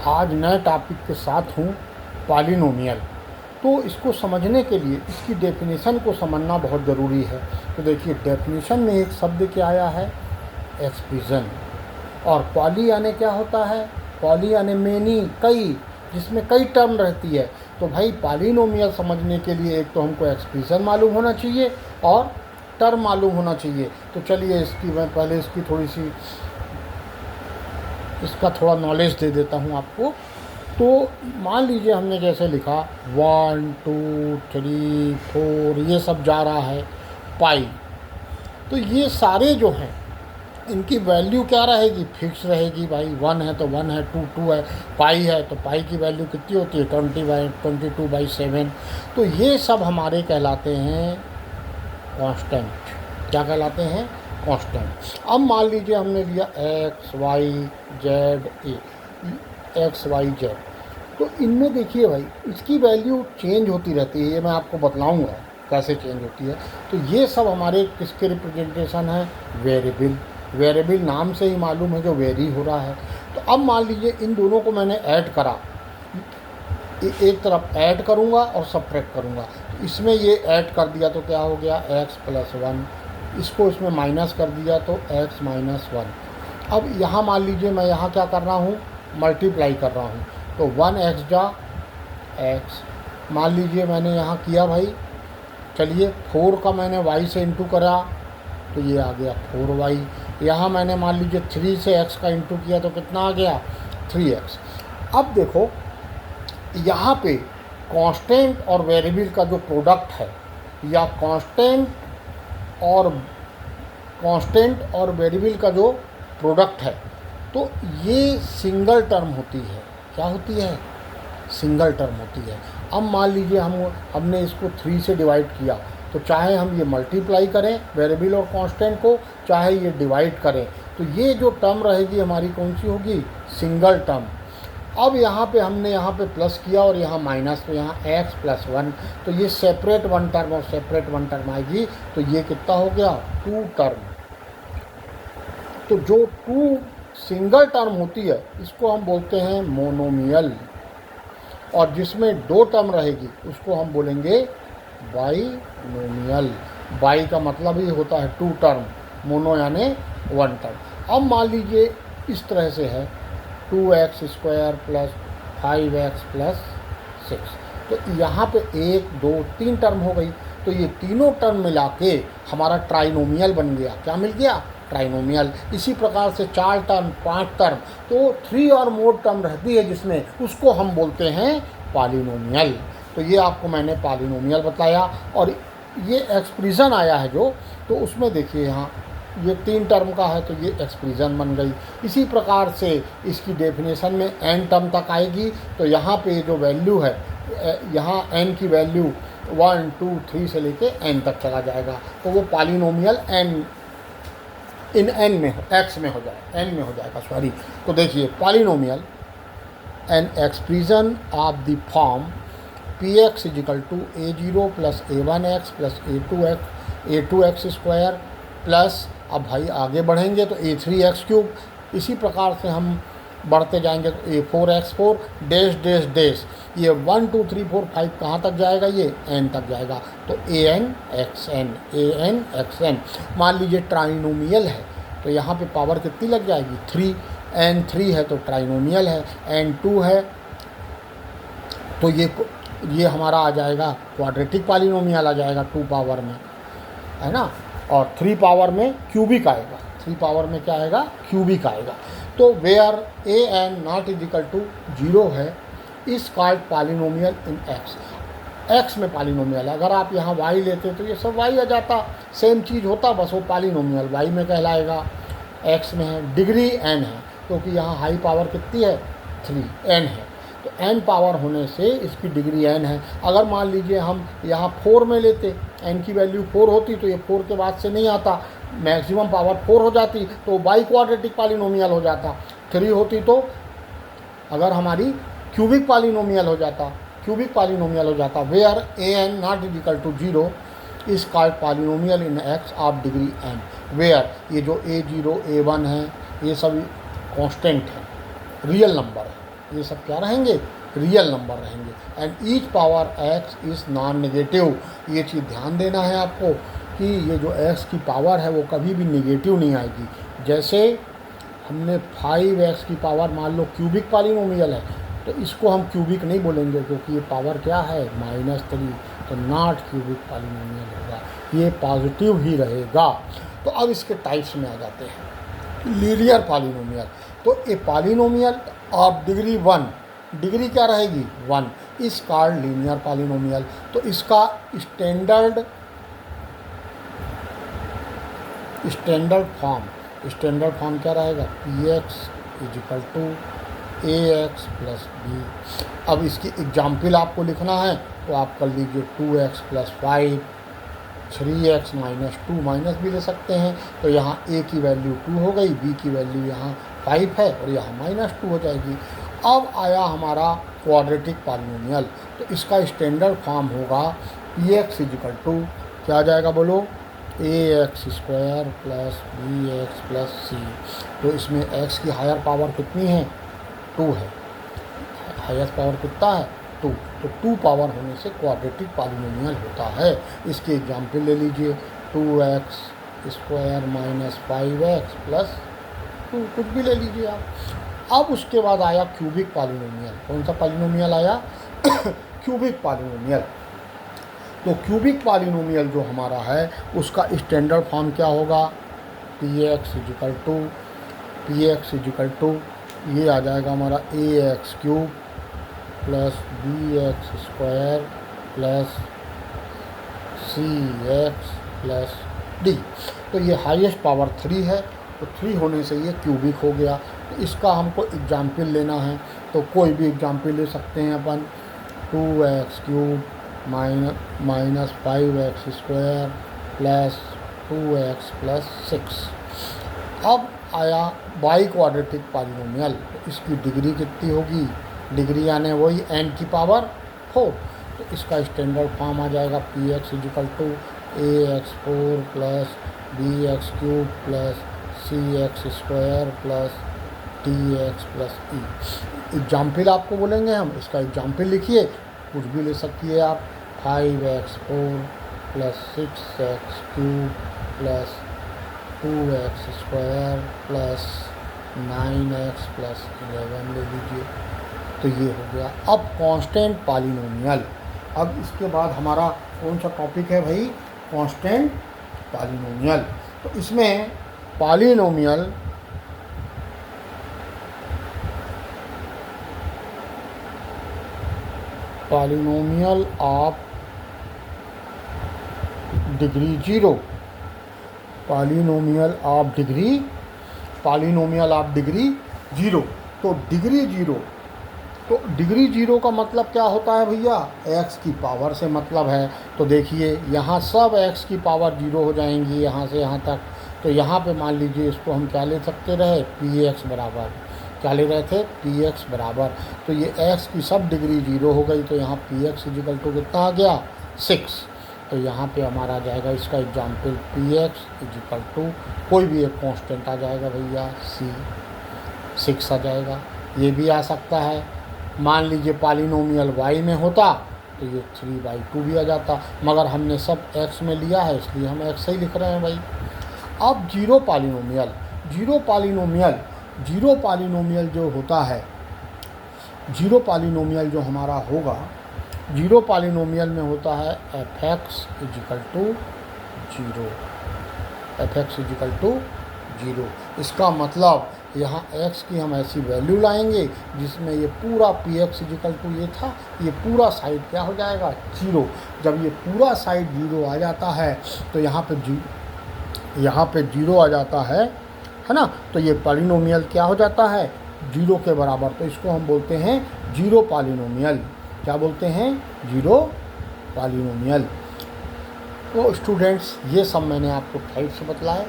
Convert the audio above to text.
आज नए टॉपिक के साथ हूँ, पॉलिनोमियल। तो इसको समझने के लिए इसकी डेफिनेशन को समझना बहुत ज़रूरी है। तो देखिए, डेफिनेशन में एक शब्द क्या आया है, एक्सप्रेशन। और पॉली यानी क्या होता है, पॉली यानी मेनी, कई, जिसमें कई टर्म रहती है। तो भाई पॉलिनोमियल समझने के लिए एक तो हमको एक्सप्रेशन मालूम होना चाहिए और टर्म मालूम होना चाहिए। तो चलिए मैं पहले इसकी इसका थोड़ा नॉलेज दे देता हूँ आपको। तो मान लीजिए हमने जैसे लिखा 1 2 3 4, ये सब जा रहा है पाई। तो ये सारे जो हैं इनकी वैल्यू क्या रहेगी, फिक्स रहेगी भाई। 1 है तो 1 है, 2 2 है, पाई है तो पाई की वैल्यू कितनी होती है, 22/7। तो ये सब हमारे कहलाते हैं कांस्टेंट। क्या कहलाते हैं, कांस्टेंट। अब मान लीजिए हमने लिया X Y Z X Y Z. तो इनमें देखिए भाई, इसकी वैल्यू चेंज होती रहती है। ये मैं आपको बतलाऊंगा कैसे चेंज होती है। तो ये सब हमारे किसके रिप्रेजेंटेशन है, वेरिएबल। वेरिएबल नाम से ही मालूम है जो वेरी हो रहा है। तो अब मान लीजिए इन दोनों को मैंने ऐड करा, एक तरफ ऐड करूंगा और सब्ट्रैक्ट करूंगा। तो इसमें ये ऐड कर दिया तो क्या हो गया, x+1। इसको इसमें माइनस कर दिया तो x-1। अब यहाँ मान लीजिए मैं यहाँ क्या कर रहा हूँ, मल्टीप्लाई कर रहा हूँ। तो 1x जा x, मान लीजिए मैंने यहाँ किया भाई। चलिए 4 का मैंने y से इंटू करा तो ये आ गया 4y। यहाँ मैंने मान लीजिए 3 से x का इंटू किया तो कितना आ गया, 3x। अब देखो यहाँ पे कांस्टेंट और वेरिएबल का जो प्रोडक्ट है, या कांस्टेंट और वेरिएबल का जो प्रोडक्ट है, तो ये सिंगल टर्म होती है। क्या होती है, सिंगल टर्म होती है। अब मान लीजिए हमने इसको 3 से डिवाइड किया, तो चाहे हम ये मल्टीप्लाई करें वेरिएबल और कांस्टेंट को, चाहे ये डिवाइड करें, तो ये जो टर्म रहेगी हमारी कौन सी होगी, सिंगल टर्म। अब यहाँ पे हमने यहाँ पे प्लस किया और यहाँ माइनस, तो यहाँ x+1। तो ये सेपरेट वन टर्म और सेपरेट वन टर्म आएगी। तो ये कितना हो गया, 2 टर्म। तो जो 2 सिंगल टर्म होती है इसको हम बोलते हैं मोनोमियल, और जिसमें 2 टर्म रहेगी उसको हम बोलेंगे बाइनोमियल। बाई का मतलब ही होता है 2 टर्म, मोनो यानी 1 टर्म। अब मान लीजिए इस तरह से है 2x² + 5x + 6। तो यहाँ पे 1 2 3 टर्म हो गई। तो ये तीनों टर्म मिला के हमारा ट्राइनोमियल बन गया। क्या मिल गया, ट्राइनोमियल। इसी प्रकार से 4 टर्म 5 टर्म, तो 3 और मोर टर्म रहती है जिसमें, उसको हम बोलते हैं पॉलिनोमियल। तो ये आपको मैंने पॉलिनोमियल बताया। और ये एक्सप्रेशन आया है जो, तो उसमें देखिए यहाँ ये 3 टर्म का है तो ये एक्सप्रेशन बन गई। इसी प्रकार से इसकी डेफिनेशन में n टर्म तक आएगी। तो यहाँ पे जो वैल्यू है, यहाँ n की वैल्यू 1 2 3 से लेके n तक चला जाएगा। तो वो पॉलिनोमियल n में हो जाएगा, सॉरी। तो देखिए polynomial an expression of the form px = a0 + a1x + a2x² plus, अब भाई आगे बढ़ेंगे तो a3x³। इसी प्रकार से हम बढ़ते जाएंगे तो a4x4 डैश डैश डैश। ये 1 2 3 4 5 कहाँ तक जाएगा, ये n तक जाएगा। तो an xn। मान लीजिए ट्राइनोमियल है तो यहाँ पे पावर कितनी लग जाएगी, 3। n3 है तो ट्राइनोमियल है, n2 है तो ये हमारा आ जाएगा क्वाड्रेटिक पॉलिनोमियल आ जाएगा 2 पावर में, है ना। और 3 पावर में क्यूबिक आएगा, 3 पावर में क्या आएगा, क्यूबिक आएगा। तो वेयर an ≠ 0 है इस कॉल्ड पॉलिनोमियल इन x में पॉलिनोमियल। अगर आप यहाँ y लेते तो ये सब y आ जाता, सेम चीज़ होता, बस वो पॉलिनोमियल y में कहलाएगा। x में है, डिग्री n है क्योंकि यहाँ हाई पावर कितनी है, 3 n है। तो n पावर होने से इसकी डिग्री n है। अगर मान लीजिए हम यहाँ 4 में लेते, n की वैल्यू 4 होती तो ये 4 के बाद से नहीं आता, मैक्सिमम पावर 4 हो जाती तो बाई क्वाड्रेटिक पॉलिनोमियल हो जाता। 3 होती तो अगर हमारी क्यूबिक पॉलिनोमियल हो जाता। Where an ≠ 0 is called polynomial in x of degree n। Where ये जो a0 a1 है ये सभी कांस्टेंट है, रियल नंबर है, ये सब क्या रहेंगे, रियल नंबर रहेंगे। And each power x is non negative. ये चीज़ ध्यान देना है आपको कि ये जो एक्स की पावर है वो कभी भी नेगेटिव नहीं आएगी। जैसे हमने 5x की पावर मान लो क्यूबिक पॉलिनोमियल है, तो इसको हम क्यूबिक नहीं बोलेंगे क्योंकि ये पावर क्या है -3, तो नॉट क्यूबिक पॉलिनोमियल होगा, ये पॉजिटिव ही रहेगा। तो अब इसके टाइप्स में आ जाते हैं। लीनियर पॉलिनोमियल, तो a polynomial of degree 1, degree क्या रहेगी 1, इस कॉल्ड लीनियर पॉलिनोमियल। तो इसका स्टैंडर्ड फॉर्म क्या रहेगा, px = ax + b। अब इसकी एग्जाम्पल आपको लिखना है तो आप कर लीजिए 2x + 5, 3x - 2 माइनस भी ले सकते हैं। तो यहाँ a की वैल्यू 2 हो गई, b की वैल्यू यहाँ 5 है और यहाँ -2 हो जाएगी। अब आया हमारा क्वाड्रेटिक पॉलिनोमियल, तो इसका स्टैंडर्ड फॉर्म होगा px = क्या आ जाएगा बोलो, ax² + bx + c। तो इसमें x की हायर पावर कितनी है, 2 है, हाईएस्ट पावर कितना है 2, तो 2 पावर होने से क्वाड्रेटिक पॉलिनोमियल होता है। इसकी एग्जाम्पल ले लीजिए 2x² - 5x + 2, कुछ भी ले लीजिए आप। अब उसके बाद आया क्यूबिक पॉलिनोमियल। कौन सा पॉलिनोमियल आया क्यूबिक पॉलिनोमियल। तो क्यूबिक पॉलिनोमियल जो हमारा है उसका स्टैंडर्ड फॉर्म क्या होगा, px = ये आ जाएगा हमारा ax³ + bx² + cx + d। तो ये हाईएस्ट पावर 3 है, तो 3 होने से ये क्यूबिक हो गया। तो इसका हमको एग्जाम्पल लेना है, तो कोई भी एग्जाम्पल ले सकते हैं अपन, 2x³ - 5x² + 2x + 6। अब आया बाई क्वाड्रेटिक पॉलिनोमियल, तो इसकी डिग्री कितनी होगी, डिग्री यानी वही n की पावर 4। तो इसका स्टैंडर्ड फॉर्म आ जाएगा px = ax4 + bx³ + cx² + dx + e। Example आपको बोलेंगे हम, इसका एग्जाम्पल लिखिए, कुछ भी ले सकती है आप, 5x4 + 6x³ + 2x² + 9x + 11 ले लीजिए। तो ये हो गया। अब कांस्टेंट पॉलिनोमियल। अब इसके बाद हमारा कौन सा टॉपिक है भाई, कांस्टेंट पॉलिनोमियल। तो इसमें polynomial of degree 0, polynomial of degree 0। तो डिग्री 0, तो डिग्री 0 का मतलब क्या होता है भैया, x की पावर से मतलब है। तो देखिए यहाँ सब x की पावर 0 हो जाएंगी यहाँ से यहाँ तक। तो यहाँ पे मान लीजिए इसको हम क्या ले सकते रहे, px बराबर, क्या ले रहे थे, px बराबर। तो ये x की सब डिग्री 0 हो गई, तो यहाँ px = कितना आ गया 6। तो यहाँ पे हमारा आ जाएगा इसका एग्जाम्पल px = कोई भी एक कांस्टेंट आ जाएगा भैया, c 6 आ जाएगा। ये भी आ सकता है, मान लीजिए पॉलिनोमियल y में होता तो ये 3/2 भी आ जाता, मगर हमने सब x में लिया है इसलिए हम x ही लिख रहे हैं भाई। अब जीरो पॉलिनोमियल जो होता है, जीरो पॉलिनोमियल जो हमारा होगा, जीरो पॉलिनोमियल में होता है fx = 0। इसका मतलब यहाँ x की हम ऐसी वैल्यू लाएंगे जिसमें ये पूरा px = ये था, ये पूरा साइड क्या हो जाएगा 0। जब ये पूरा साइड 0 आ जाता है तो यहाँ पे 0 आ जाता है ना, तो ये पॉलिनोमियल क्या हो जाता है 0 के बराबर। तो इसको हम बोलते हैं जीरो पॉलिनोमियल। क्या बोलते हैं, जीरो पॉलिनोमियल। तो स्टूडेंट्स, ये सब मैंने आपको टाइप्स बतलाए।